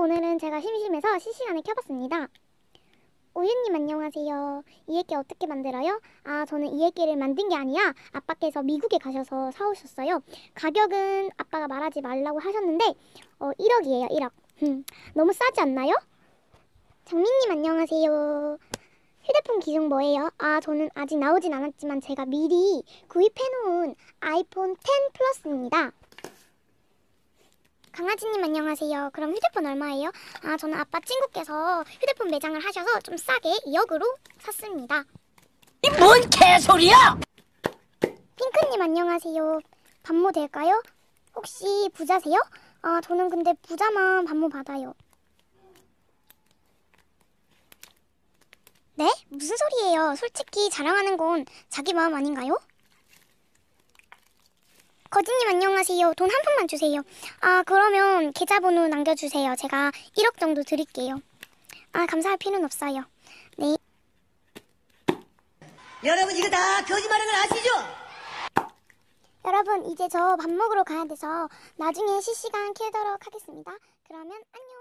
오늘은 제가 심심해서 실시간을 켜봤습니다. 오유님 안녕하세요. 이에끼 어떻게 만들어요? 저는 이에끼를 만든 게 아니라 아빠께서 미국에 가셔서 사오셨어요. 가격은 아빠가 말하지 말라고 하셨는데 1억이에요. 1억. 너무 싸지 않나요? 장민님 안녕하세요. 휴대폰 기종 뭐예요? 저는 아직 나오진 않았지만 제가 미리 구입해놓은 아이폰 10 플러스입니다. 강아지님 안녕하세요. 그럼 휴대폰 얼마예요? 저는 아빠 친구께서 휴대폰 매장을 하셔서 좀 싸게 2억으로 샀습니다. 이 뭔 개소리야! 핑크님 안녕하세요. 반모 될까요? 혹시 부자세요? 저는 근데 부자만 반모 받아요. 네? 무슨 소리예요? 솔직히 자랑하는 건 자기 마음 아닌가요? 거지님 안녕하세요. 돈 한 푼만 주세요. 그러면 계좌번호 남겨주세요. 제가 1억 정도 드릴게요. 감사할 필요는 없어요. 네. 여러분 이거 다 거짓말하는 걸 아시죠? 여러분 이제 저 밥 먹으러 가야 돼서 나중에 실시간 켜도록 하겠습니다. 그러면 안녕.